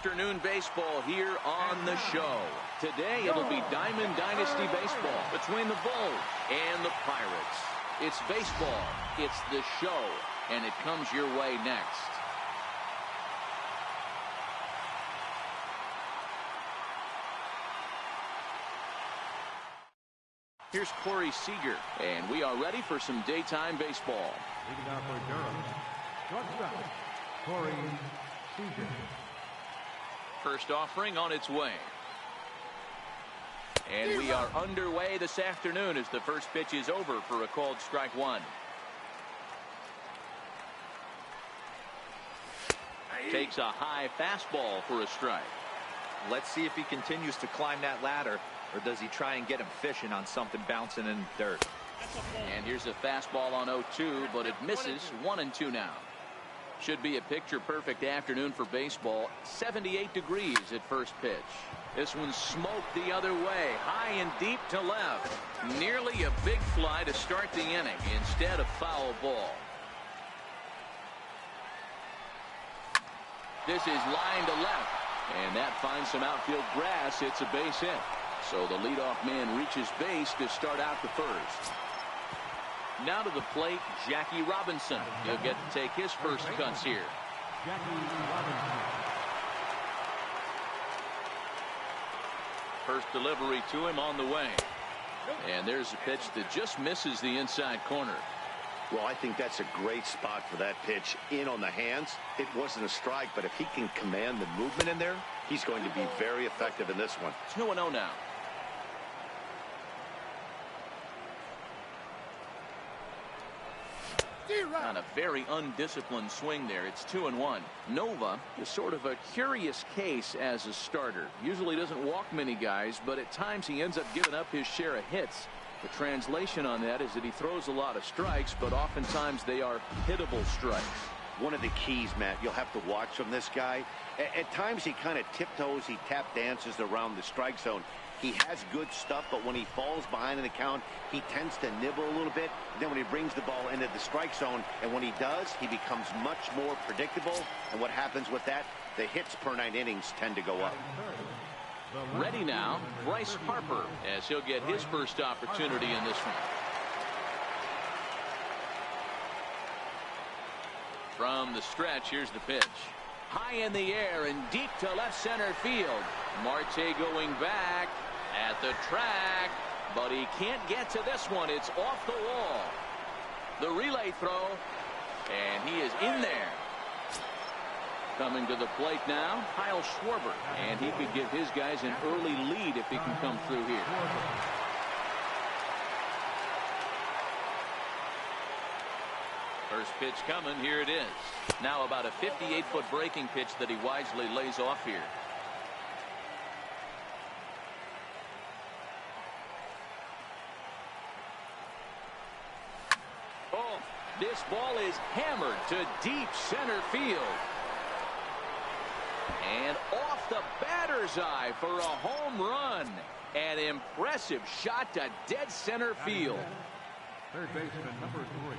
afternoon baseball here on the show. Today it'll be Diamond Dynasty baseball between the Bulls and the Pirates. It's baseball, it's the show, and it comes your way next. Here's Corey Seager, and we are ready for some daytime baseball. Leading off for Durham, shortstop, Corey Seager. First offering on its way. And we are underway this afternoon as the first pitch is over for a called strike one. Takes a high fastball for a strike. Let's see if he continues to climb that ladder, or does he try and get him fishing on something bouncing in the dirt. And here's a fastball on 0-2, but it misses. 1-2 now. Should be a picture-perfect afternoon for baseball. 78 degrees at first pitch. This one's smoked the other way, high and deep to left. Nearly a big fly to start the inning. Instead, a foul ball. This is line to left, and that finds some outfield grass. It's a base hit. So the leadoff man reaches base to start out the first. Now to the plate, Jackie Robinson. He'll get to take his first cuts here. First delivery to him on the way. And there's a pitch that just misses the inside corner. Well, I think that's a great spot for that pitch. In on the hands. It wasn't a strike, but if he can command the movement in there, he's going to be very effective in this one. It's 2-0 now. On a very undisciplined swing there. It's 2-1. Nova is sort of a curious case as a starter. Usually doesn't walk many guys, but at times he ends up giving up his share of hits. The translation on that is that he throws a lot of strikes, but oftentimes they are hittable strikes. One of the keys, Matt, you'll have to watch from this guy. At times he kind of tiptoes, he tap dances around the strike zone. He has good stuff, but when he falls behind in the count, he tends to nibble a little bit. Then when he brings the ball into the strike zone, and when he does, he becomes much more predictable. And what happens with that? The hits per 9 innings tend to go up. Ready now, Bryce Harper, as he'll get his first opportunity in this one. From the stretch, here's the pitch. High in the air and deep to left center field. Marte going back at the track, but he can't get to this one. It's off the wall. The relay throw, and he is in there. Coming to the plate now, Kyle Schwarber, and he could give his guys an early lead if he can come through here. First pitch coming, here it is. Now about a 58-foot breaking pitch that he wisely lays off here. Oh, this ball is hammered to deep center field. And off the batter's eye for a home run. An impressive shot to dead center field. Third baseman number 3,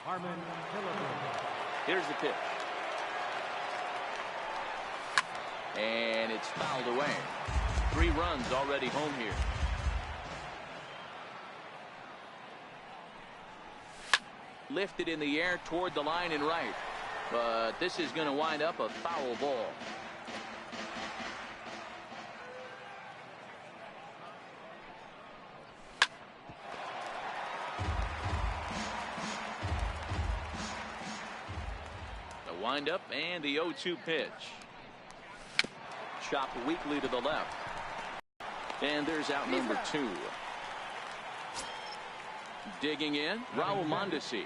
Harmon Phillips. Here's the pitch. And it's fouled away. 3 runs already home here. Lifted in the air toward the line and right. But this is going to wind up a foul ball. The windup and the 0-2 pitch. Chopped weakly to the left. And there's out number 2. Digging in, Raul Mondesi.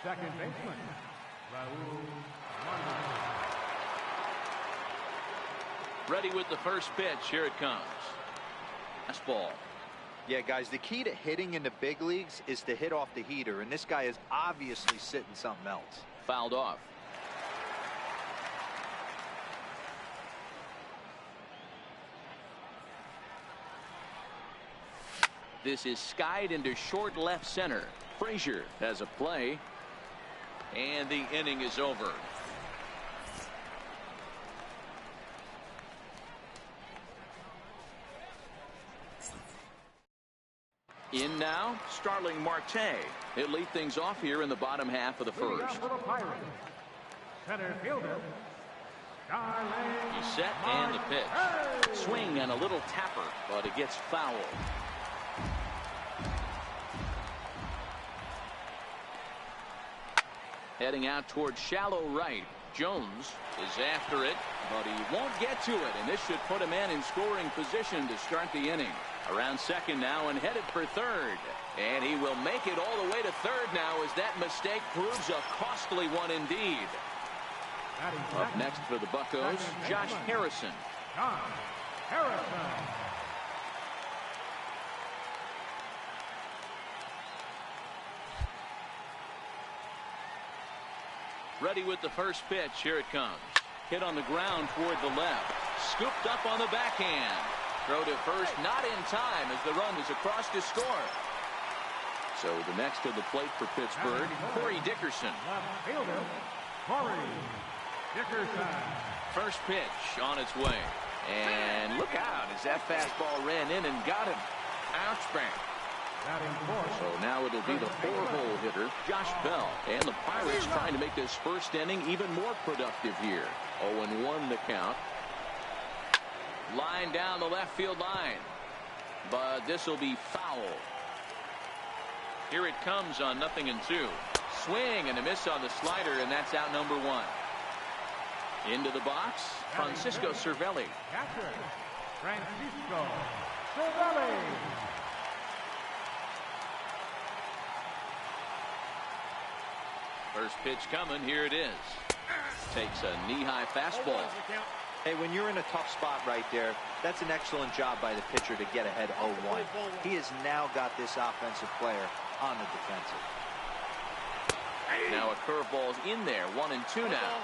Second baseman, Raul Mondesi. Ready with the first pitch. Here it comes. Fastball. Yeah, guys, the key to hitting in the big leagues is to hit off the heater, and this guy is obviously sitting something else. Fouled off. This is skied into short left center. Frazier has a play. And the inning is over. In now, Starling Marte. He'll lead things off here in the bottom half of the first. For the Pirates, center fielder, Starling He's set and the pitch. Swing and a little tapper, but it gets foul. Heading out towards shallow right. Jones is after it, but he won't get to it, and this should put a man in scoring position to start the inning. Around second now and headed for third. And he will make it all the way to third now as that mistake proves a costly one indeed. Up next for the Buccos, Josh Harrison. Josh Harrison. Ready with the first pitch. Here it comes. Hit on the ground toward the left. Scooped up on the backhand. Throw to first, not in time as the run is across to score. So the next to the plate for Pittsburgh, Corey Dickerson. Left fielder, Corey Dickerson. First pitch on its way. And look out as that fastball ran in and got him. Ouch bang. So now it'll be the 4-hole hitter, Josh Bell. And the Pirates trying to make this first inning even more productive here. 0-1 the count. Line down the left field line. But this will be foul. Here it comes on 0-2. Swing and a miss on the slider, and that's out number 1. Into the box, Francisco Cervelli. Catcher, Francisco Cervelli. First pitch coming. Here it is. Takes a knee-high fastball. Hey, when you're in a tough spot right there, that's an excellent job by the pitcher to get ahead 0-1. He has now got this offensive player on the defensive. Now a curveball's in there. 1-2 now.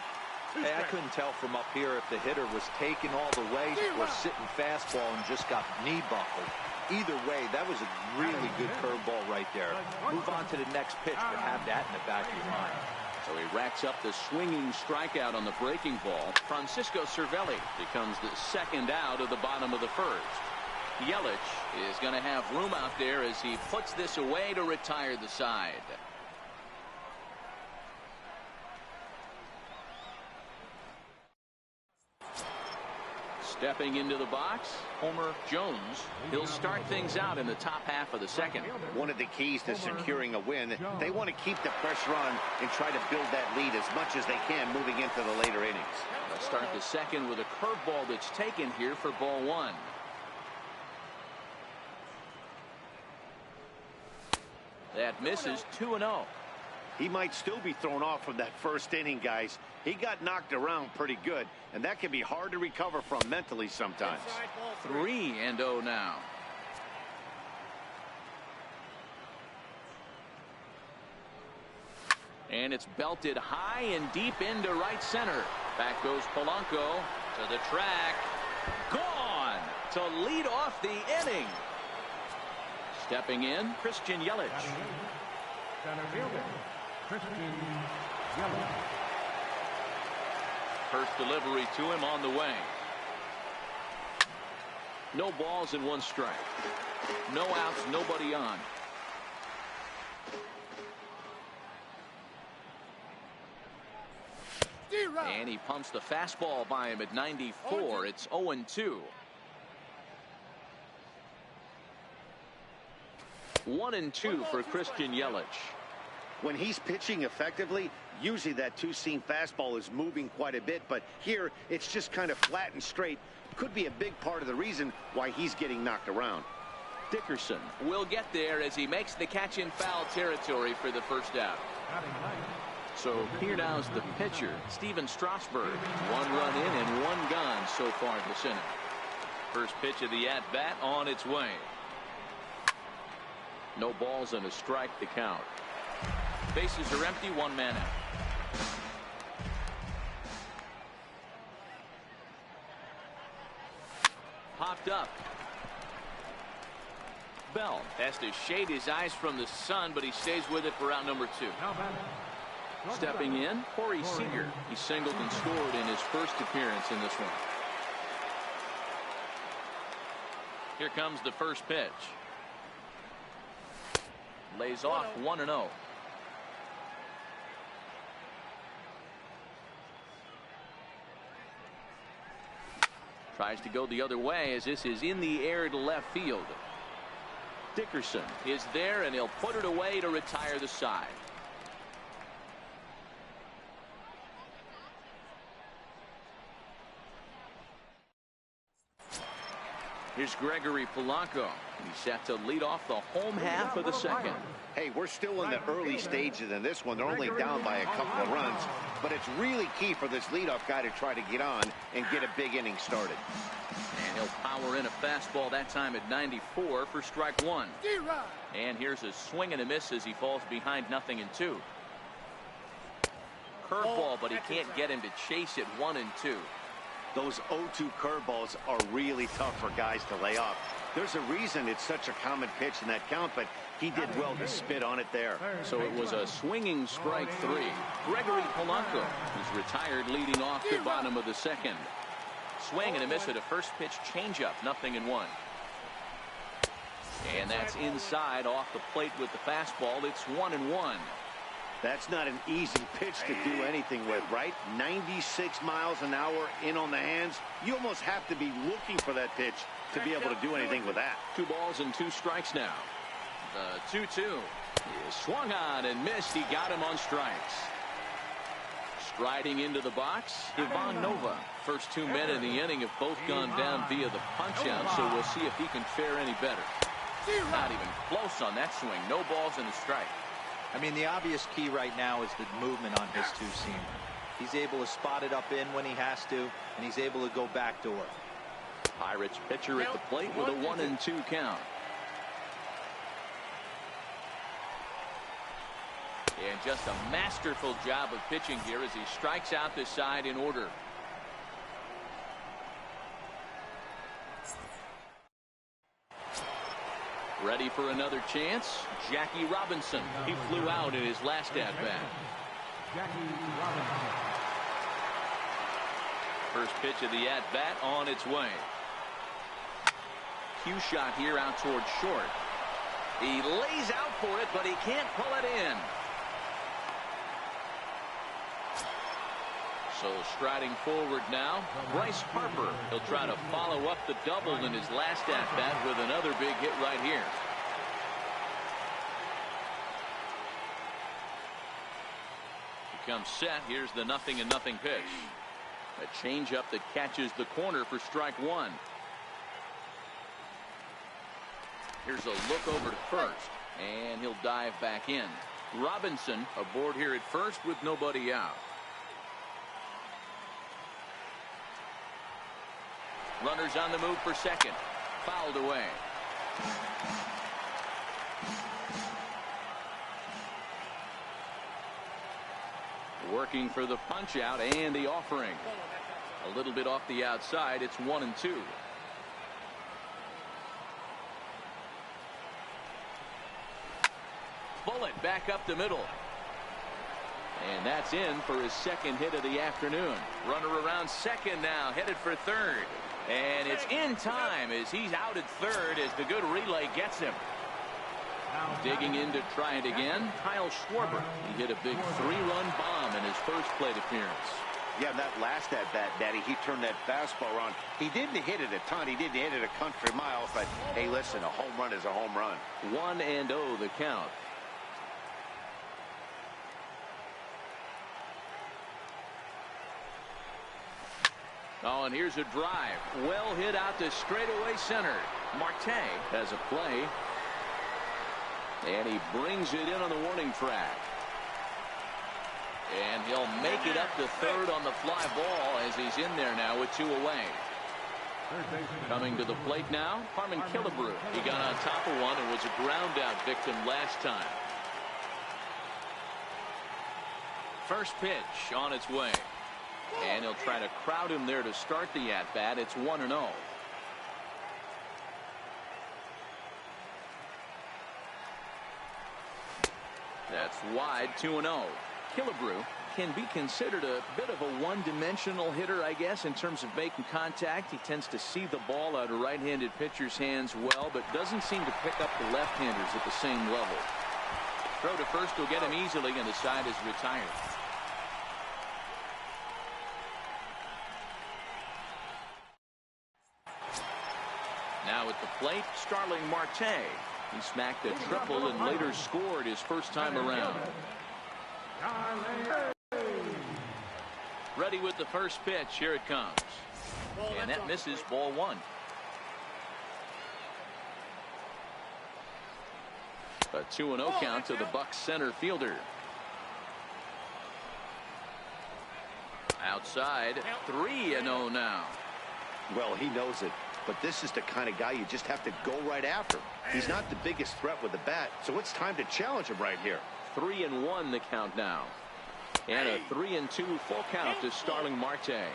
Hey, I couldn't tell from up here if the hitter was taking all the way or sitting fastball and just got knee buckled. Either way, that was a really good curveball right there. Move on to the next pitch, but have that in the back of your mind. So he racks up the swinging strikeout on the breaking ball. Francisco Cervelli becomes the second out of the bottom of the first. Yelich is going to have room out there as he puts this away to retire the side. Stepping into the box, Homer Jones. He'll start things out in the top half of the second. One of the keys to securing a win, they want to keep the pressure on and try to build that lead as much as they can moving into the later innings. They'll start the second with a curveball that's taken here for ball 1. That misses. 2-0. He might still be thrown off from that first inning, guys. He got knocked around pretty good, and that can be hard to recover from mentally sometimes. 3-0 now. And it's belted high and deep into right center. Back goes Polanco to the track. Gone to lead off the inning. Stepping in, Christian Yelich. Center fielder, Christian Yelich. First delivery to him on the way. No balls and 1 strike. No outs, nobody on. And he pumps the fastball by him at 94. It's 0-2. 1-2 for Christian Yelich. When he's pitching effectively, usually that two-seam fastball is moving quite a bit, but here it's just kind of flat and straight. Could be a big part of the reason why he's getting knocked around. Dickerson will get there as he makes the catch in foul territory for the first out. So here now is the pitcher, Steven Strasburg. 1 run in and 1 gone so far this inning. First pitch of the at-bat on its way. No balls and a strike to count. Bases are empty, 1 man out. Popped up. Bell has to shade his eyes from the sun, but he stays with it for out number 2. Stepping in, Corey Seager. He singled and scored in his first appearance in this one. Here comes the first pitch. Lays off 1-0. Tries to go the other way as this is in the air to left field. Dickerson is there, and he'll put it away to retire the side. Here's Gregory Polanco. He's set to lead off the home half of the second. Hey, we're still in the early stages in this one. They're only down by a couple of runs, but it's really key for this leadoff guy to try to get on and get a big inning started. And he'll power in a fastball that time at 94 for strike one. And here's a swing and a miss as he falls behind 0-2. Curveball, but he can't get him to chase it 1-2. Those 0-2 curveballs are really tough for guys to lay off. There's a reason it's such a common pitch in that count, but he did well to spit on it there. So it was a swinging strike three. Gregory Polanco is retired leading off the bottom of the second. Swing and a miss at a first pitch changeup, 0-1. And that's inside off the plate with the fastball. It's 1-1. That's not an easy pitch to do anything with, right? 96 miles an hour in on the hands. You almost have to be looking for that pitch to be able to do anything with that. 2 balls and 2 strikes now. The 2-2 is swung on and missed. He got him on strikes. Striding into the box, Ivan Nova. First 2 men in the inning have both gone down via the punch-out, so we'll see if he can fare any better. Not even close on that swing. No balls and a strike. I mean, the obvious key right now is the movement on his two-seamer. He's able to spot it up in when he has to, and he's able to go backdoor. Pirates pitcher at the plate with a 1-2 count. And just a masterful job of pitching here as he strikes out this side in order. Ready for another chance. Jackie Robinson. He flew out in his last at-bat. Jackie Robinson. First pitch of the at-bat on its way. Cue shot here out towards short. He lays out for it, but he can't pull it in. So striding forward now, Bryce Harper. He'll try to follow up the double in his last at-bat with another big hit right here. Becomes set. Here's the 0-0 pitch. A changeup that catches the corner for strike one. Here's a look over to first, and he'll dive back in. Robinson aboard here at first with nobody out. Runners on the move for second. Fouled away. Working for the punch out and the offering. A little bit off the outside. It's 1-2. Bullet back up the middle. And that's in for his second hit of the afternoon. Runner around second now, headed for third. And it's in time as he's out at third as the good relay gets him. Digging in to try it again, Kyle Schwarber. He hit a big 3-run bomb in his first plate appearance. Yeah, that last at-bat, Daddy, he turned that fastball around. He didn't hit it a ton. He didn't hit it a country mile. But, hey, listen, a home run is a home run. 1-0 the count. Oh, and here's a drive. Well hit out to straightaway center. Marte has a play. And he brings it in on the warning track. And he'll make it up to third on the fly ball as he's in there now with 2 away. Coming to the plate now, Harmon Killebrew. He got on top of one and was a ground out victim last time. First pitch on its way. And he'll try to crowd him there to start the at-bat. It's 1-0. That's wide, 2-0. Killebrew can be considered a bit of a one-dimensional hitter, I guess, in terms of making contact. He tends to see the ball out of right-handed pitchers' hands well, but doesn't seem to pick up the left-handers at the same level. Throw to first will get him easily, and the side is retired. Now at the plate, Starling Marte. He smacked a triple and later scored his first time around. Ready with the first pitch. Here it comes. And that misses, ball one. A 2-0 count to the Bucs center fielder. Outside, 3-0 now. Well, he knows it, but this is the kind of guy you just have to go right after. He's not the biggest threat with the bat, so it's time to challenge him right here. 3-1 the count now. And a 3-2 full count to Starling Marte.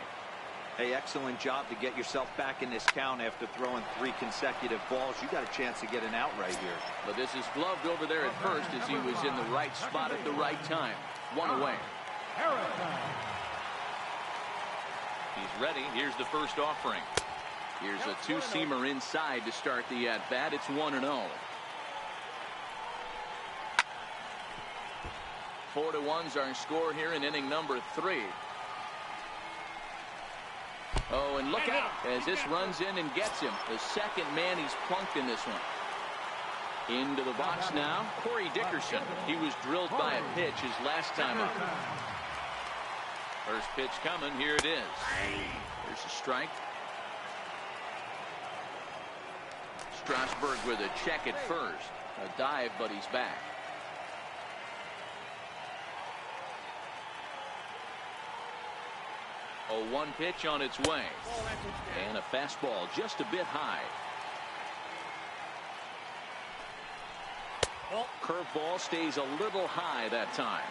Hey, excellent job to get yourself back in this count after throwing 3 consecutive balls. You got a chance to get an out right here. But this is gloved over there at first as he was in the right spot at the right time. 1 away. He's ready. Here's the first offering. Here's a 2-seamer inside to start the at-bat. It's 1-0. 4-1's our score here in inning number 3. Oh, and look out as this runs in and gets him. The second man he's plunked in this one. Into the box now, Corey Dickerson. He was drilled by a pitch his last time up. First pitch coming. Here it is. There's a strike. Strasburg with a check at first. A dive, but he's back. A 1 pitch on its way. And a fastball just a bit high. Curveball stays a little high that time.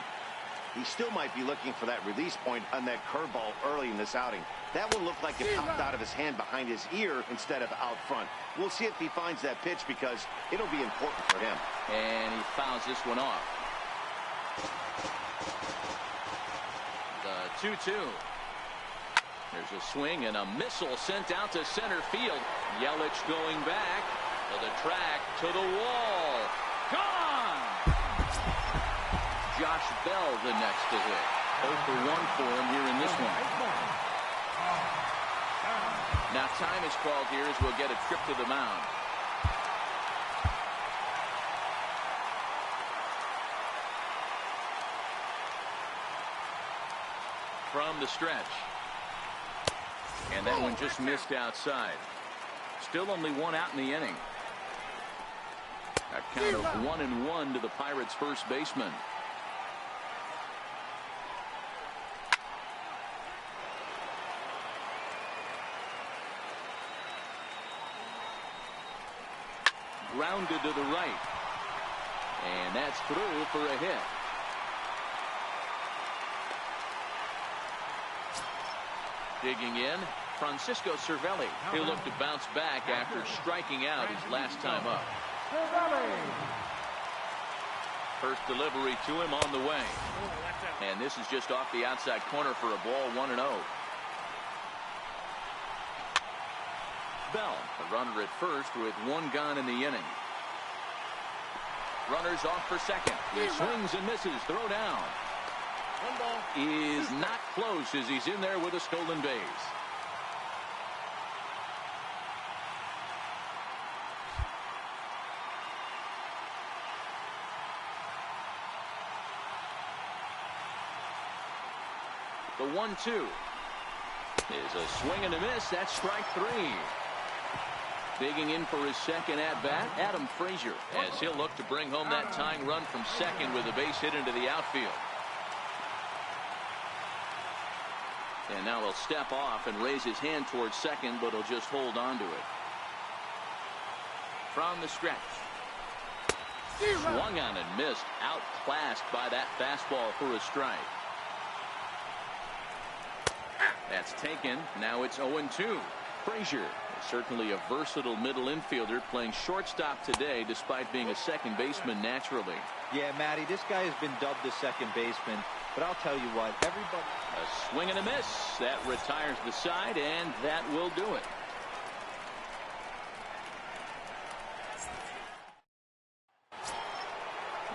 He still might be looking for that release point on that curveball early in this outing. That one looked like it popped out of his hand behind his ear instead of out front. We'll see if he finds that pitch because it'll be important for him. And he fouls this one off. The 2-2. There's a swing and a missile sent out to center field. Yelich going back to the track, to the wall. Gone! Josh Bell the next to hit. 0 for 1 for him here in this one. Now time is called here as we'll get a trip to the mound. From the stretch. And that one just missed outside. Still only 1 out in the inning. A count of 1-1 to the Pirates' first baseman. Grounded to the right. And that's through for a hit. Digging in, Francisco Cervelli. He'll look to bounce back after striking out his last time up. First delivery to him on the way. And this is just off the outside corner for a ball, 1-0. Bell, a runner at first with 1 gone in the inning. Runners off for second. He swings and misses. Throw down. Is not close as he's in there with a stolen base. The 1-2 is a swing and a miss. That's strike 3. Digging in for his second at-bat, Adam Frazier, as he'll look to bring home that tying run from second with a base hit into the outfield. And now he'll step off and raise his hand towards second, but he'll just hold on to it. From the stretch. Swung on and missed. Outclassed by that fastball for a strike. That's taken. Now it's 0-2. Frazier is certainly a versatile middle infielder, playing shortstop today despite being a second baseman naturally. Yeah, Matty, this guy has been dubbed the second baseman, but I'll tell you what, everybody... A swing and a miss. That retires the side, and that will do it.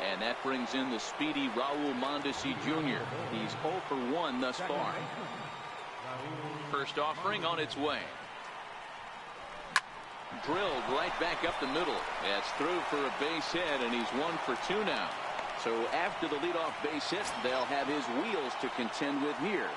And that brings in the speedy Raul Mondesi Jr. He's 0 for 1 thus far. First offering on its way. Drilled right back up the middle. That's through for a base hit, and he's 1 for 2 now. So after the leadoff base hit, they'll have his wheels to contend with here.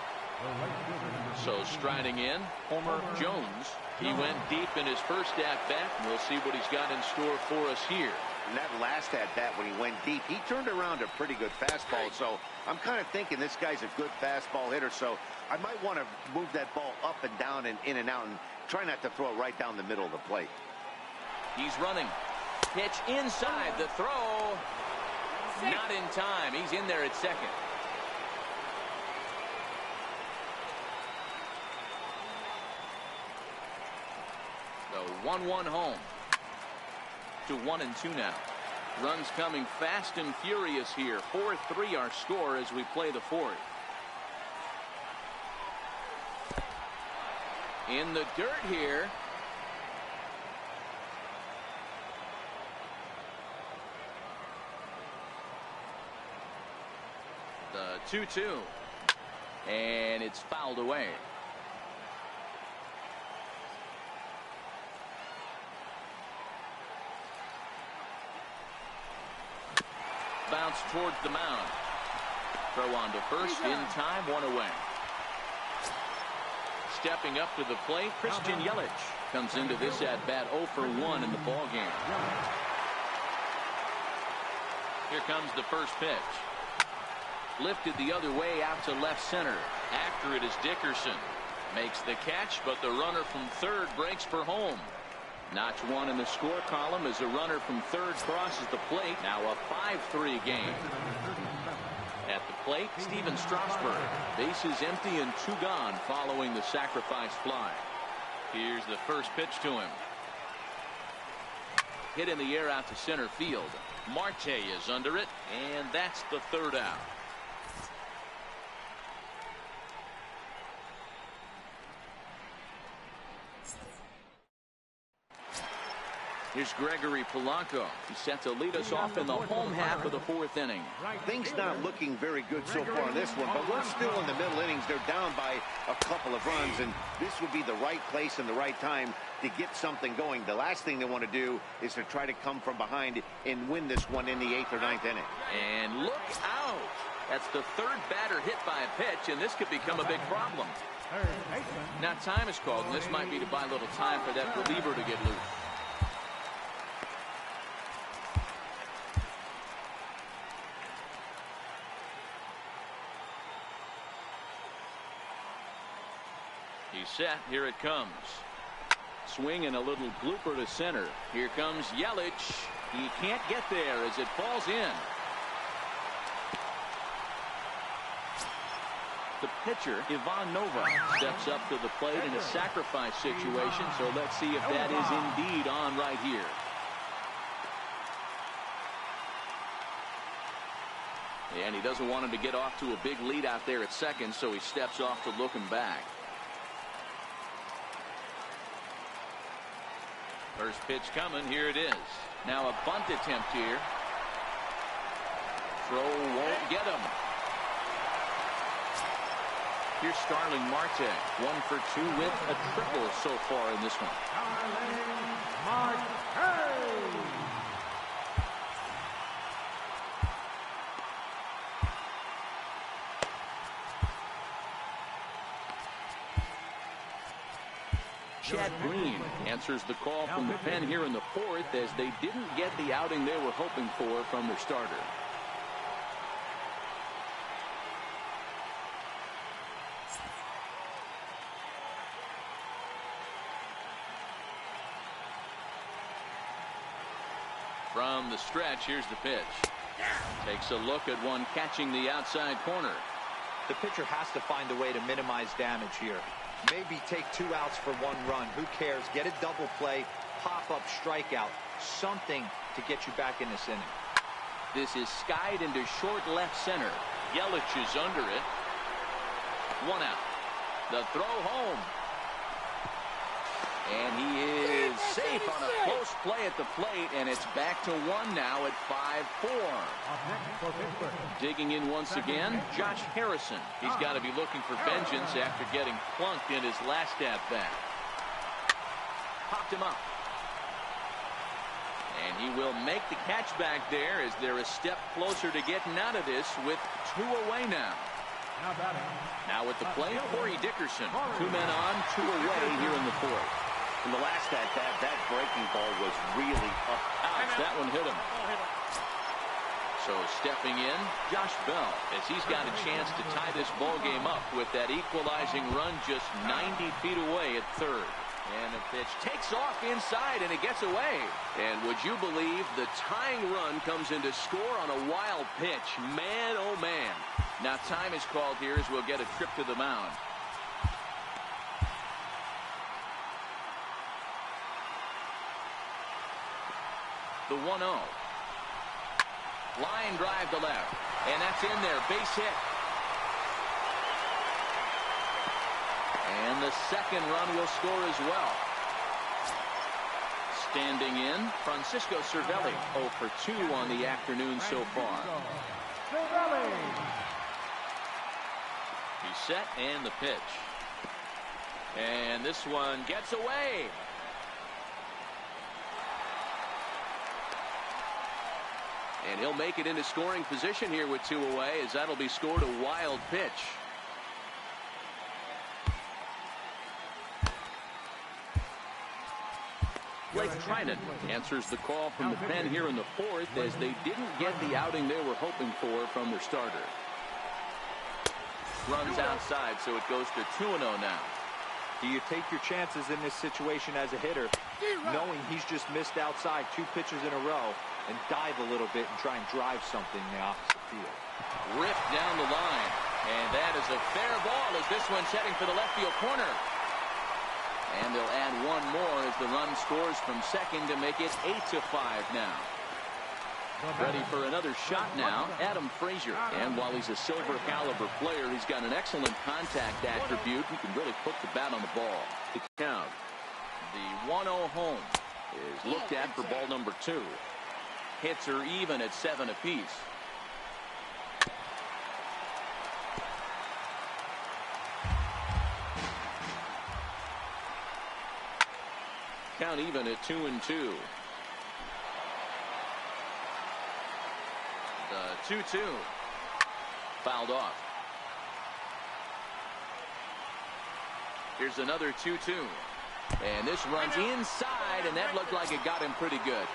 So striding in, Homer Jones. He went deep in his first at-bat. We'll see what he's got in store for us here. And that last at-bat when he went deep, he turned around a pretty good fastball. So I'm kind of thinking this guy's a good fastball hitter. So I might want to move that ball up and down and in and out and try not to throw it right down the middle of the plate. He's running. Pitch inside. The throw. Not in time. He's in there at second. The 1-1 home. To 1-2 now. Runs coming fast and furious here. 4-3 our score as we play the fourth. In the dirt here. The 2-2. And it's fouled away. Bounce towards the mound. Throw on to first in time, 1 away. Stepping up to the plate, Christian Yelich comes into this at bat 0 for 1 in the ball game. Here comes the first pitch. Lifted the other way out to left center. After it is Dickerson. Makes the catch, but the runner from third breaks for home. Notch 1 in the score column as a runner from third crosses the plate. Now a 5-3 game. At the plate, Steven Strasburg. Bases empty and 2 gone following the sacrifice fly. Here's the first pitch to him. Hit in the air out to center field. Marte is under it, and that's the third out. Here's Gregory Polanco. He's set to lead us off in the home half of the fourth inning. Things not looking very good so far in this one, but we're still in the middle innings. They're down by a couple of runs, and this would be the right place and the right time to get something going. The last thing they want to do is to try to come from behind and win this one in the 8th or 9th inning. And look out. That's the third batter hit by a pitch, and this could become a big problem. Now time is called, and this might be to buy a little time for that reliever to get loose. He's set. Here it comes. Swing and a little blooper to center. Here comes Yelich. He can't get there as it falls in. The pitcher, Ivan Nova, steps up to the plate in a sacrifice situation. So let's see if that is indeed on right here. And he doesn't want him to get off to a big lead out there at second, so he steps off to look him back. First pitch coming. Here it is. Now a bunt attempt here. Throw won't get him. Here's Starling Marte. 1 for 2 with a triple so far in this one. Chad Green answers the call from the pen here in the fourth as they didn't get the outing they were hoping for from their starter. From the stretch, here's the pitch. Takes a look at one catching the outside corner. The pitcher has to find a way to minimize damage here. Maybe take 2 outs for 1 run. Who cares? Get a double play, pop-up strikeout, something to get you back in this inning. This is skied into short left center. Yelich is under it. 1 out. The throw home. And he is safe on a close play at the plate, and it's back to 1 now at 5-4. Digging in once again, Josh Harrison. He's got to be looking for vengeance after getting plunked in his last at-bat. Popped him up. And he will make the catch back there as they're a step closer to getting out of this with 2 away now. Now at the plate, Corey Dickerson. 2 men on, 2 away here in the 4th. In the last at-bat, that breaking ball was really up. Ouch, that one hit him. So stepping in, Josh Bell, as he's got a chance to tie this ball game up with that equalizing run just 90 feet away at 3rd. And the pitch takes off inside, and it gets away. And would you believe the tying run comes in to score on a wild pitch? Man, oh man. Now time is called here as we'll get a trip to the mound. The 1-0. Line drive to left. And that's in there. Base hit. And the second run will score as well. Standing in, Francisco Cervelli. 0 for 2 on the afternoon so far. He's set and the pitch. And this one gets away. And he'll make it into scoring position here with 2 away, as that'll be scored a wild pitch. Blake Trinan answers the call from the pen here in the 4th, as they didn't get the outing they were hoping for from their starter. Runs outside, so it goes to 2-0 now. Do you take your chances in this situation as a hitter, knowing he's just missed outside 2 pitches in a row, and dive a little bit and try and drive something in the opposite field? Ripped down the line, and that is a fair ball as this one's heading for the left field corner. And they'll add 1 more as the run scores from second to make it 8-5 now. Ready for another shot now, Adam Frazier. And while he's a silver caliber player, he's got an excellent contact attribute. He can really put the bat on the ball. The count. The 1-0 home is looked at for ball number 2. Hits are even at 7 apiece. Count even at 2-2. The 2-2 fouled off. Here's another 2-2, and this runs inside, and that looked like it got him pretty good.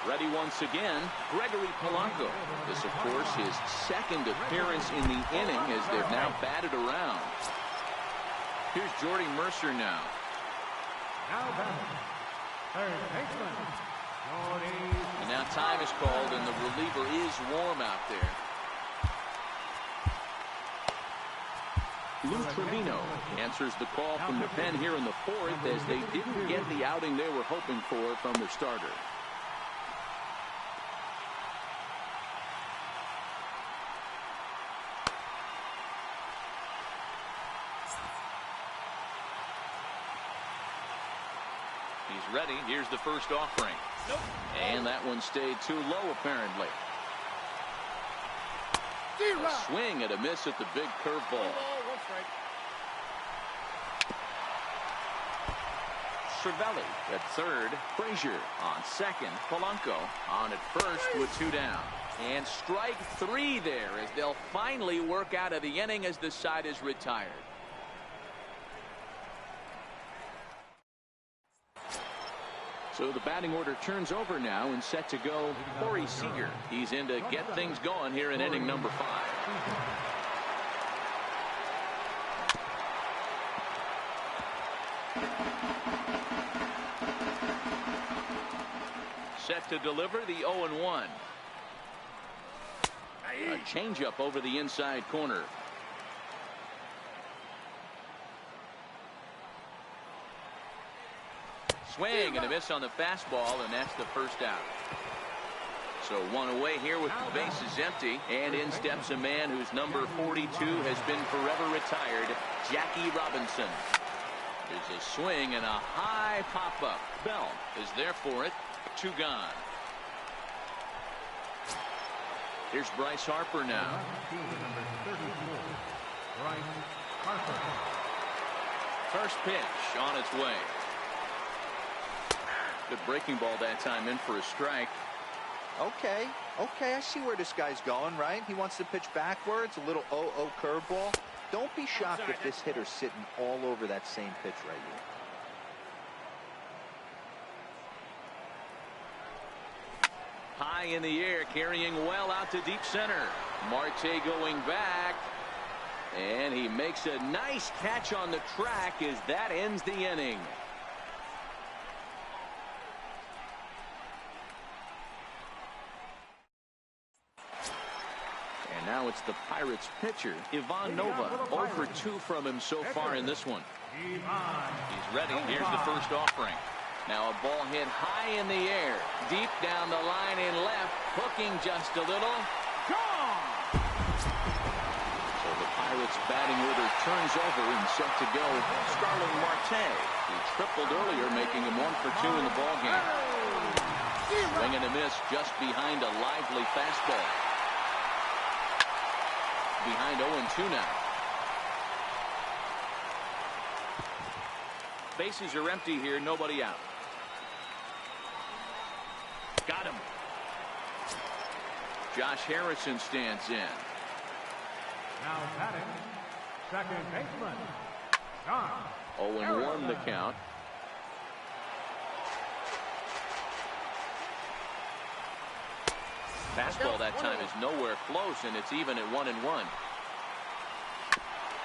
Ready once again, Gregory Polanco. This, of course, his second appearance in the inning as they've now batted around. Here's Jordy Mercer now. And now time is called, and the reliever is warm out there. Lou Trevino answers the call from the pen here in the 4th, as they didn't get the outing they were hoping for from their starter. He's ready. Here's the first offering. And that one stayed too low, apparently. A swing and a miss at the big curveball. Cervelli at third. Frazier on second. Polanco on at first with 2 down. And strike 3 there as they'll finally work out of the inning as the side is retired. So the batting order turns over now, and set to go Corey Seager. He's in to get things going here in inning number 5. Set to deliver the 0-1. A changeup over the inside corner. Swing and a miss on the fastball, and that's the first out. So 1 away here with the bases empty, and in steps a man whose number 42 has been forever retired, Jackie Robinson. There's a swing and a high pop-up. Bell is there for it. 2 gone. Here's Bryce Harper now. Number 34, Bryce Harper. First pitch on its way. Good breaking ball that time, in for a strike. Okay, I see where this guy's going, right? He wants to pitch backwards, a little 0-0 curveball. Don't be shocked if this hitter's sitting all over that same pitch right here. High in the air, carrying well out to deep center. Marte going back. And he makes a nice catch on the track as that ends the inning. And now it's the Pirates pitcher, Ivan Nova. 0 for 2 from him so far in this one. He's ready. Here's the first offering. Now a ball hit high in the air, deep down the line in left, hooking just a little. Gone! So the Pirates batting order turns over and set to go. Starling Marte, who tripled earlier, making him 1 for 2 in the ballgame. Swing and a miss just behind a lively fastball. Behind 0-2 now. Bases are empty here, nobody out. Got him. Josh Harrison stands in. Now batting, second baseman, Josh 0-1 the count. Fastball that time is nowhere close, and it's even at 1-1.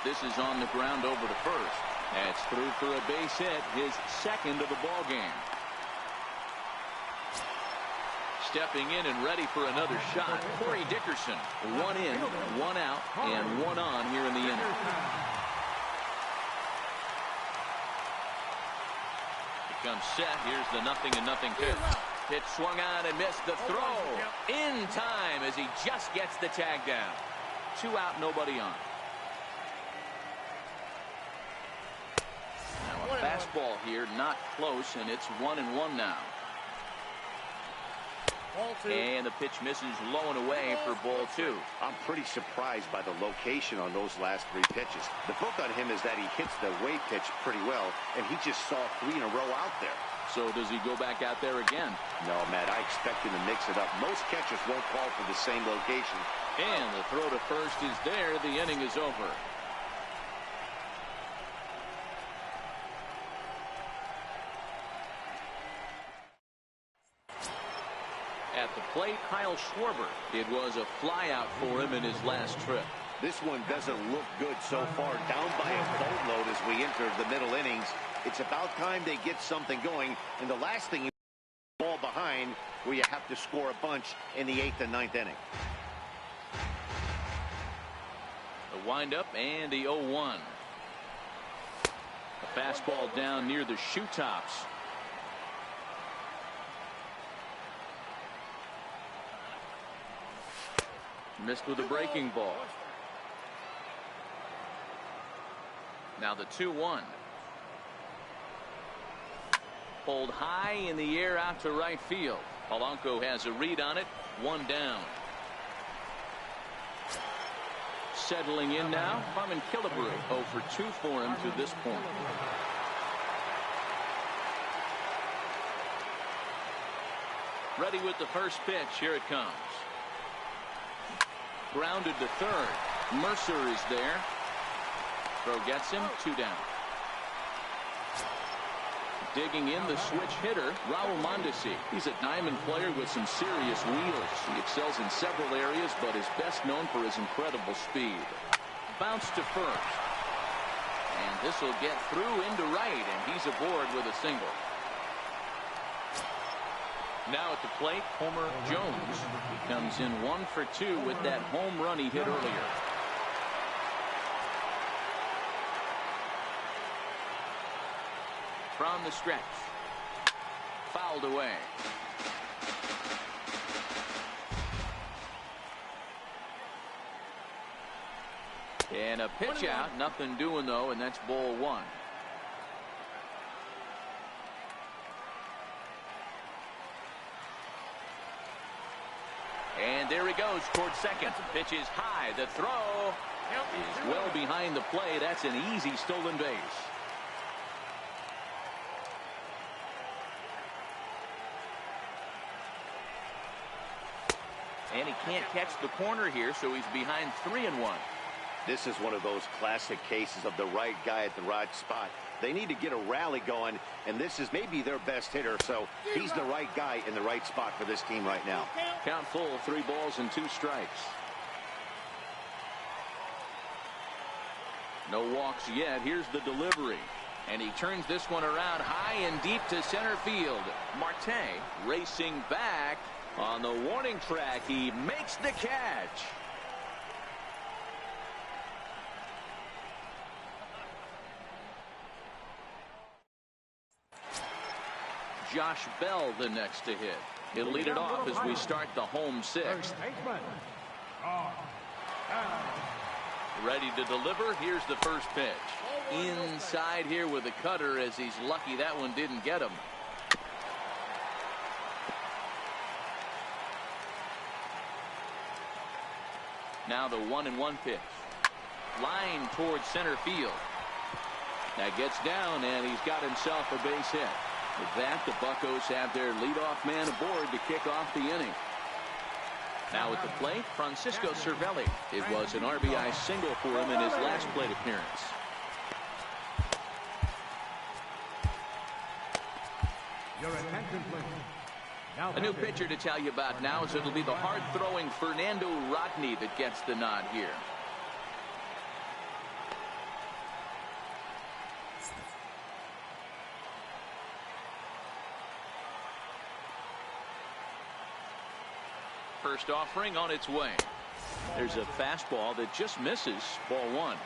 This is on the ground over to first. That's through for a base hit, his second of the ball game. Stepping in and ready for another shot, Corey Dickerson. 1 in, 1 out, and 1 on here in the inning. Becomes set. Here's the 0-0 pitch. Pitch swung on and missed the throw. In time as he just gets the tag down. 2 out, nobody on. Now a fastball here, not close, and it's 1-1 now. And the pitch misses low and away for ball 2. I'm pretty surprised by the location on those last 3 pitches. The book on him is that he hits the way pitch pretty well, and he just saw 3 in a row out there. So does he go back out there again? No, Matt, I expect him to mix it up. Most catchers won't call for the same location. And the throw to first is there. The inning is over. At the plate, Kyle Schwarber. It was a flyout for him in his last trip. This one doesn't look good so far. Down by a boatload as we enter the middle innings. It's about time they get something going. And the last thing, ball behind where you have to score a bunch in the 8th and 9th inning. The windup and the 0-1. A fastball down near the shoe tops. Missed with a breaking ball. Now the 2-1. Pulled high in the air out to right field. Polanco has a read on it. 1 down. Settling in now, Carmen Killebrew. 0 for 2 for him to this point. Ready with the first pitch. Here it comes. Grounded to third. Mercer is there. Throw gets him. 2 down. Digging in the switch hitter, Raul Mondesi. He's a diamond player with some serious wheels. He excels in several areas, but is best known for his incredible speed. Bounce to first. And this will get through into right, and he's aboard with a single. Now at the plate, Homer Jones. He comes in 1 for 2 with that home run he hit earlier. From the stretch. Fouled away. And a pitch out. Nothing doing, though, and that's ball 1. And there he goes towards second. Pitch is high. The throw is well behind the play. That's an easy stolen base. And he can't catch the corner here, so he's behind 3-1. This is one of those classic cases of the right guy at the right spot. They need to get a rally going, and this is maybe their best hitter, so he's the right guy in the right spot for this team right now. Count full, 3 balls and 2 strikes. No walks yet. Here's the delivery. And he turns this one around high and deep to center field. Marte racing back on the warning track. He makes the catch. Josh Bell the next to hit. He'll lead it off as we start the home 6th. Ready to deliver. Here's the first pitch. Inside here with a cutter, as he's lucky that one didn't get him. Now the 1-1 pitch. Line towards center field. That gets down, and he's got himself a base hit. With that, the Buccos have their leadoff man aboard to kick off the inning. Now at the plate, Francisco Cervelli. It was an RBI single for him in his last plate appearance. Your attention, please. Now A new pitcher to tell you about now, as it'll be the hard-throwing Fernando Rodney that gets the nod here. First offering on its way. There's a fastball that just misses. Ball 1.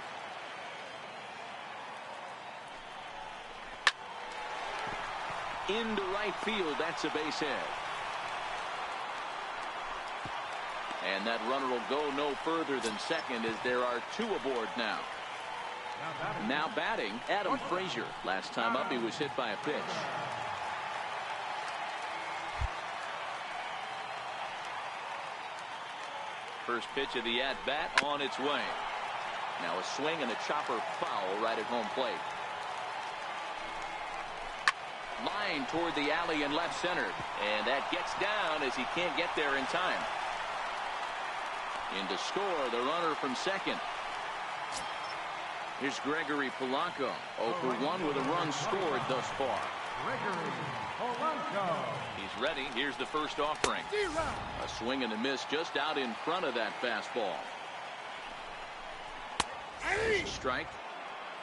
Into right field. That's a base hit. And that runner will go no further than second, as there are 2 aboard now. Now batting, Adam Frazier. Last time up, he was hit by a pitch. First pitch of the at-bat on its way. Now a swing and a chopper foul right at home plate. Line toward the alley and left center. And that gets down as he can't get there in time. In to score, the runner from second. Here's Gregory Polanco. 0 for 1 with a run scored thus far. Gregory Polanco. He's ready. Here's the first offering. A swing and a miss just out in front of that fastball. Strike.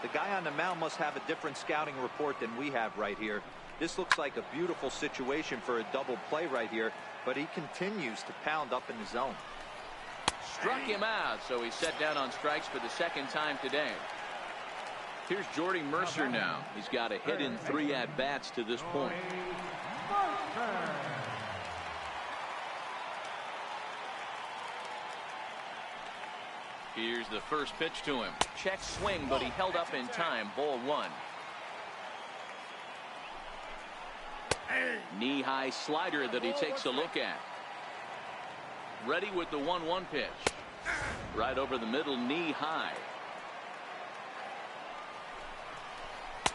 The guy on the mound must have a different scouting report than we have right here. This looks like a beautiful situation for a double play right here, but he continues to pound up in the zone. Struck him out, so he's set down on strikes for the second time today. Here's Jordy Mercer now. He's got a hit in 3 at-bats to this point. Here's the first pitch to him. Check swing, but he held up in time. Ball 1. Knee-high slider that he takes a look at. Ready with the 1-1 pitch. Right over the middle, knee-high.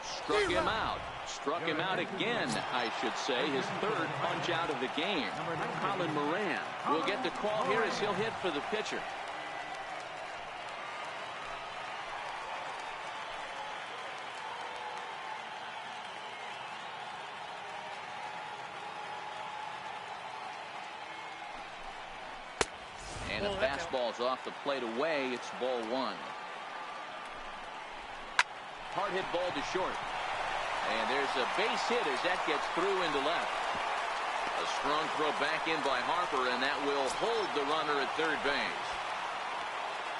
Struck him out. Struck him out again, I should say. His 3rd punch out of the game. Colin Moran will get the call here as he'll hit for the pitcher. And the fastball's off the plate away. It's ball 1. Hard hit ball to short. And there's a base hit as that gets through into left. A strong throw back in by Harper, and that will hold the runner at third base.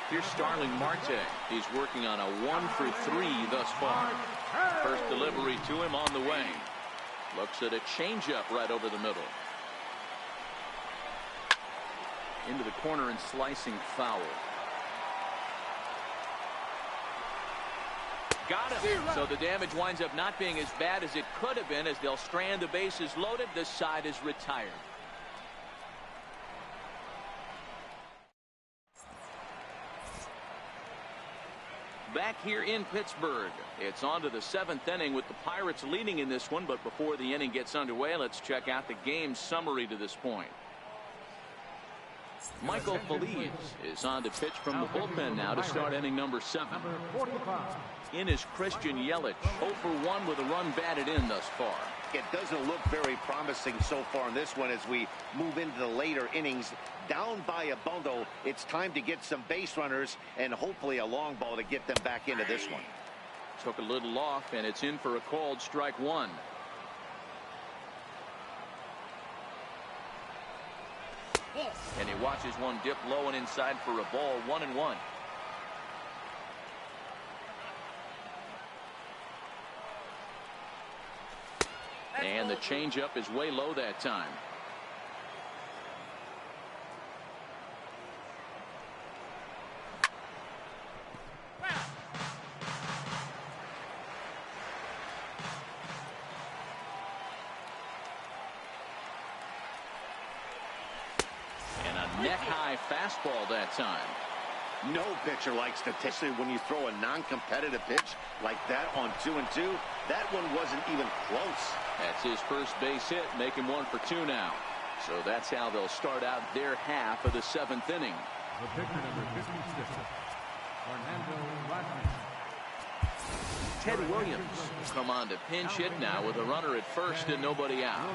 Here's Starling Marte. He's working on a 1 for 3 thus far. First delivery to him on the way. Looks at a changeup right over the middle. Into the corner and slicing foul. Got him. So the damage winds up not being as bad as it could have been, as they'll strand the bases loaded. This side is retired. Back here in Pittsburgh, it's on to the 7th inning with the Pirates leading in this one. But before the inning gets underway, let's check out the game summary to this point. Michael Feliz is on to pitch from the bullpen now to start inning number 7. In is Christian Yelich, 0 for 1 with a run batted in thus far. It doesn't look very promising so far in this one as we move into the later innings. Down by a bundle, it's time to get some base runners and hopefully a long ball to get them back into this one. Took a little off, and it's in for a called strike 1. And he watches one dip low and inside for a ball. 1-1. And the changeup is way low that time. And a neck-high fastball that time. No pitcher likes to, especially when you throw a non-competitive pitch like that on 2-2. That one wasn't even close. That's his first base hit, making 1 for 2 now. So that's how they'll start out their half of the 7th inning. The pitcher number 56, Fernando Rodney. Ted Williams will come on to pinch hit now with a runner at first and nobody out.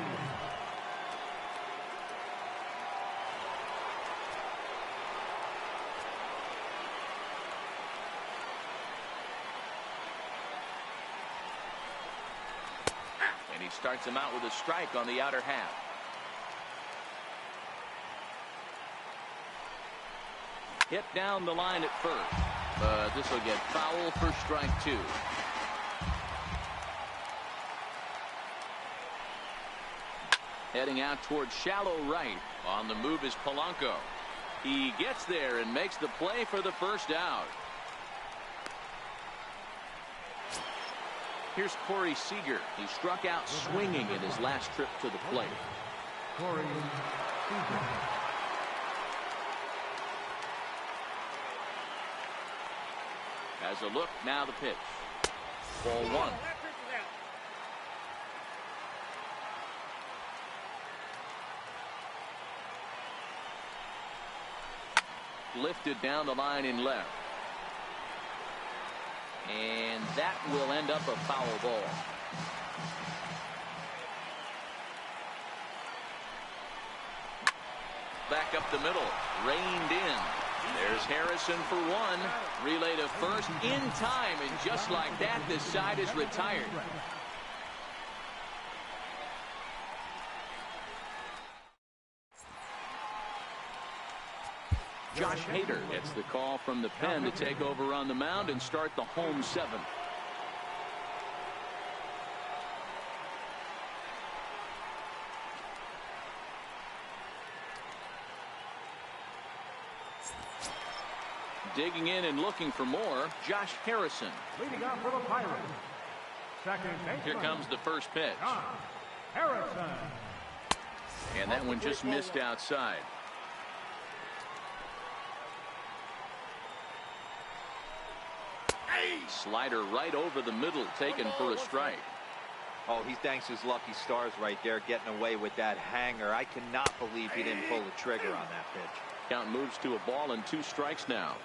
And he starts him out with a strike on the outer half. Hit down the line at first. But this will get foul for strike 2. Heading out towards shallow right. On the move is Polanco. He gets there and makes the play for the first out. Here's Corey Seager. He struck out swinging in his last trip to the plate. Corey Seager. Has a look, now the pitch. Ball 1. Lifted down the line in left. And that will end up a foul ball. Back up the middle. Reined in. There's Harrison for 1. Relay to first in time, and just like that, this side is retired. Josh Hader gets the call from the pen to take over on the mound and start the home 7th. Digging in and looking for more, Josh Harrison. Leading off for the Pirates. Second baseman. Here comes the first pitch. Josh Harrison. And that one just missed outside. Slider right over the middle, taken for a strike. Oh, he thanks his lucky stars right there, getting away with that hanger. I cannot believe he didn't pull the trigger on that pitch. Count moves to a ball and 2 strikes now.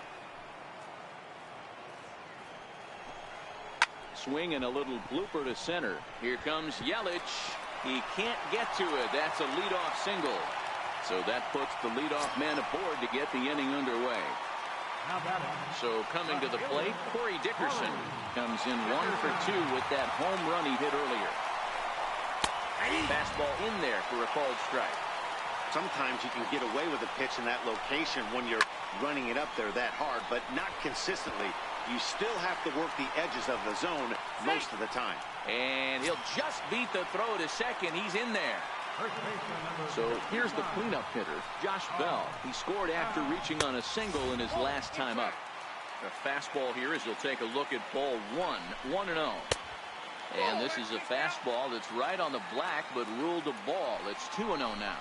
Swing and a little blooper to center. Here comes Yelich. He can't get to it. That's a leadoff single. So that puts the leadoff man aboard to get the inning underway. So coming to the plate, Corey Dickerson comes in 1 for 2 with that home run he hit earlier. Fastball in there for a called strike. Sometimes you can get away with a pitch in that location when you're running it up there that hard, but not consistently. You still have to work the edges of the zone most of the time. And he'll just beat the throw to second. He's in there. So here's the cleanup hitter, Josh Bell. He scored after reaching on a single in his last time up. The fastball here as he'll take a look at ball 1, 1-0. And this is a fastball that's right on the black, but ruled a ball. It's 2-0 now.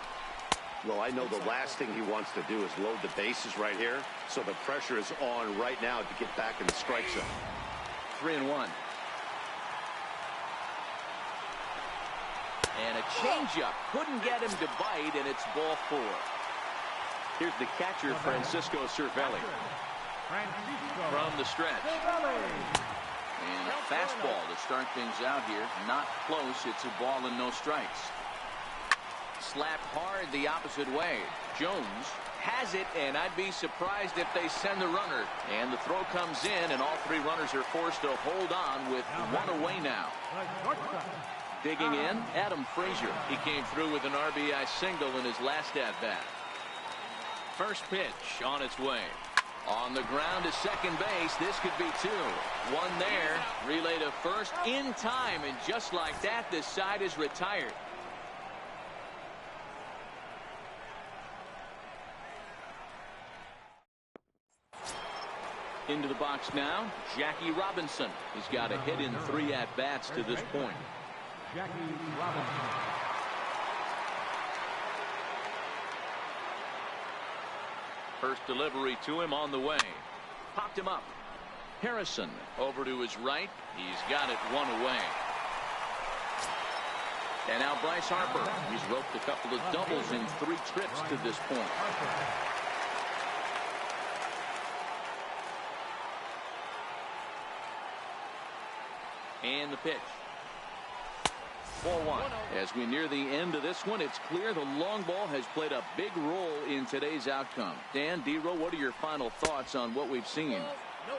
Well, I know the last thing he wants to do is load the bases right here, so the pressure is on right now to get back in the strike zone. 3-1. And a changeup. Couldn't get him to bite, and it's ball 4. Here's the catcher, Francisco Cervelli. From the stretch. And a fastball to start things out here. Not close. It's a ball and no strikes. Slapped hard the opposite way. Jones has it, and I'd be surprised if they send the runner. And the throw comes in, and all 3 runners are forced to hold on with 1 away now. Digging in, Adam Frazier. He came through with an RBI single in his last at-bat. First pitch on its way. On the ground to second base. This could be 2. 1 there. Relay to first in time, and just like that, this side is retired. Into the box now, Jackie Robinson. He's got a hit in 3 at-bats to this point. Jackie Robinson. First delivery to him on the way. Popped him up. Harrison over to his right. He's got it 1 away. And now Bryce Harper. He's roped a couple of doubles in 3 trips to this point. And the pitch. Ball 1. As we near the end of this one, it's clear the long ball has played a big role in today's outcome. Dan, D-Row, what are your final thoughts on what we've seen?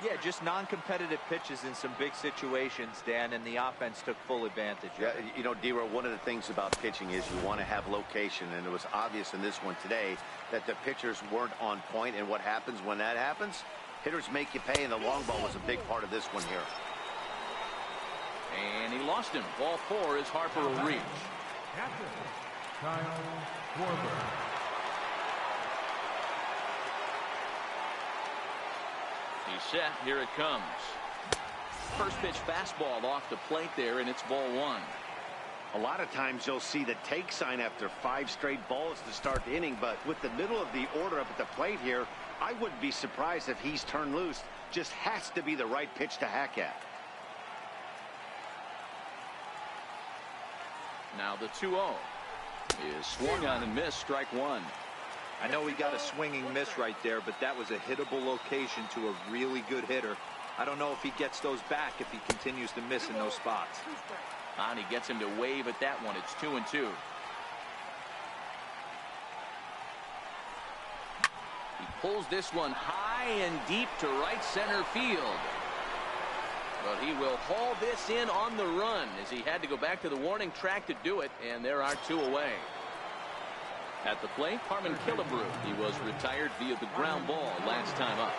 Yeah, just non-competitive pitches in some big situations, Dan, and the offense took full advantage. Yeah, you know, D-Row, one of the things about pitching is you want to have location, and it was obvious in this one today that the pitchers weren't on point, and what happens when that happens? Hitters make you pay, and the long ball was a big part of this one here. And he lost him. Ball 4 as Harper will reach. He's set. Here it comes. First pitch fastball off the plate there, and it's ball 1. A lot of times you'll see the take sign after 5 straight balls to start the inning, but with the middle of the order up at the plate here, I wouldn't be surprised if he's turned loose. Just has to be the right pitch to hack at. Now the 2-0 is swung on and missed. Strike 1. I know he got a swinging miss right there, but that was a hittable location to a really good hitter. I don't know if he gets those back if he continues to miss in those spots. And he gets him to wave at that one. It's 2-2. He pulls this one high and deep to right center field. But he will haul this in on the run as he had to go back to the warning track to do it, and there are 2 away. At the plate, Harmon Killebrew. He was retired via the ground ball last time up.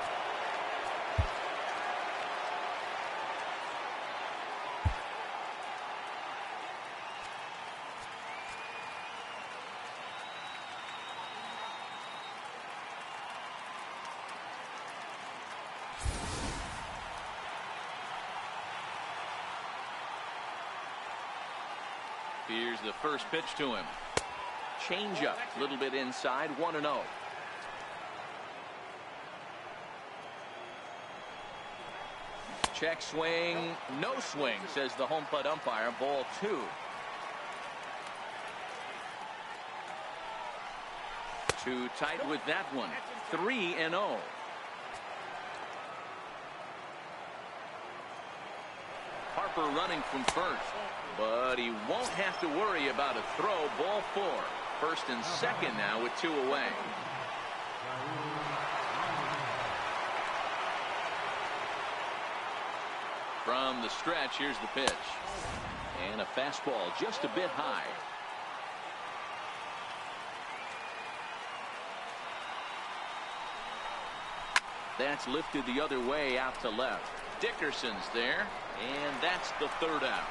Here's the first pitch to him. Changeup, a little bit inside, 1-0. Check swing, no swing, says the home plate umpire. Ball 2. Too tight with that one. 3-0. Harper running from first, but he won't have to worry about a throw. Ball 4. First and second now with 2 away. From the stretch, here's the pitch. And a fastball just a bit high. That's lifted the other way out to left. Dickerson's there, and that's the 3rd out.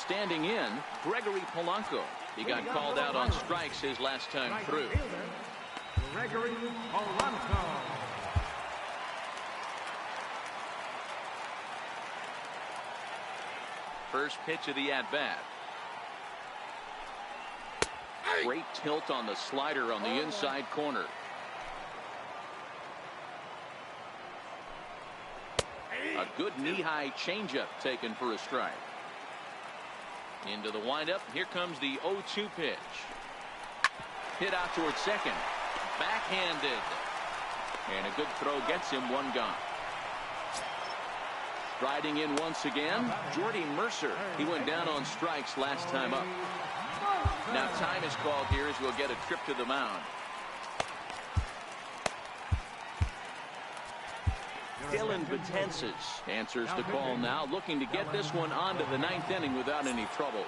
Standing in, Gregory Polanco. He got called out on strikes his last time through. Gregory Polanco. first pitch of the at-bat. Great tilt on the slider on the inside corner. A good knee-high changeup taken for a strike. Into the windup. Here comes the 0-2 pitch. Hit out towards second. Backhanded. And a good throw gets him one gone. Striding in once again, Jordy Mercer. He went down on strikes last time up. Now time is called here as we'll get a trip to the mound. Dylan Betances answers the call now, looking to get this one on to the ninth inning without any trouble.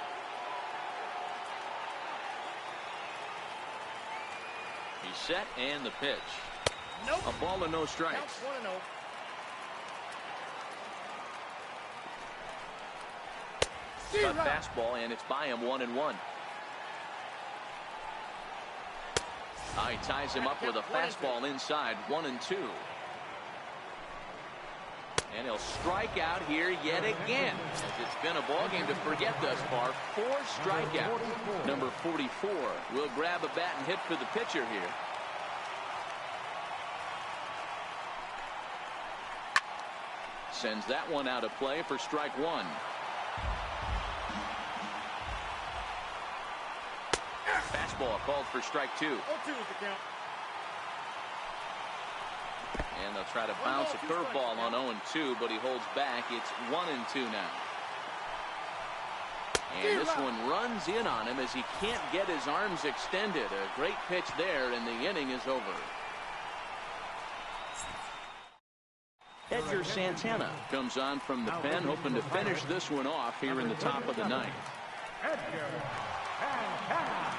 He's set and the pitch. A ball and no strikes. Cut fastball, and it's by him 1-1. He ties him up with a fastball inside 1-2. And he'll strike out here yet again, as it's been a ball game to forget thus far. 4 strikeouts. Number 44 will grab a bat and hit for the pitcher here. Sends that one out of play for strike one. Fastball called for strike two. 0-2 is the count. And they'll try to bounce a curveball on 0-2, but he holds back. It's 1-2 now. And this one runs in on him as he can't get his arms extended. A great pitch there, and the inning is over. Edgar Santana comes on from the pen, hoping to finish this one off here in the top of the ninth. Edgar Santana.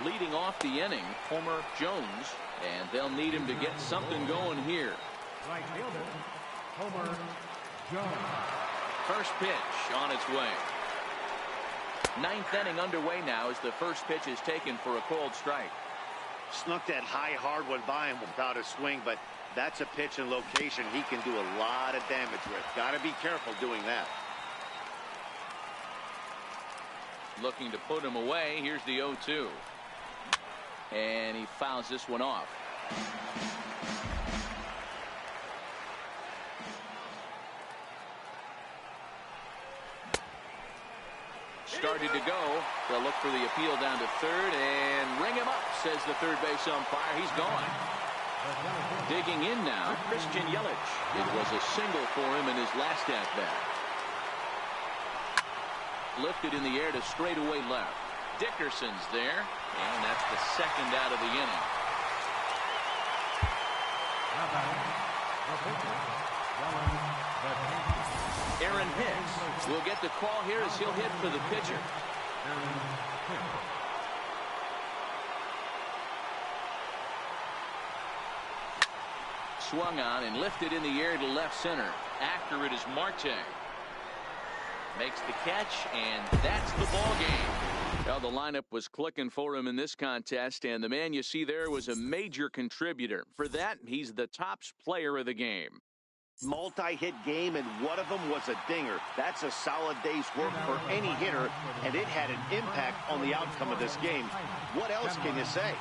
Leading off the inning, Homer Jones, and they'll need him to get something going here. Right fielder, Homer Jones. First pitch on its way. Ninth inning underway now as the first pitch is taken for a called strike. Snuck that high hard one by him without a swing, but that's a pitch and location he can do a lot of damage with. Got to be careful doing that. Looking to put him away. Here's the 0-2. And he fouls this one off. Started to go. They'll look for the appeal down to third and ring him up, says the third base umpire. He's gone. Digging in now, Christian Yelich. It was a single for him in his last at-bat. Lifted in the air to straightaway left. Dickerson's there, and that's the second out of the inning. Aaron Hicks will get the call here as he'll hit for the pitcher. Swung on and lifted in the air to left center. After it is Marte. Makes the catch, and that's the ball game. Well, the lineup was clicking for him in this contest, and the man you see there was a major contributor. For that, he's the top player of the game. Multi-hit game, and one of them was a dinger. That's a solid day's work for any hitter, and it had an impact on the outcome of this game. What else can you say?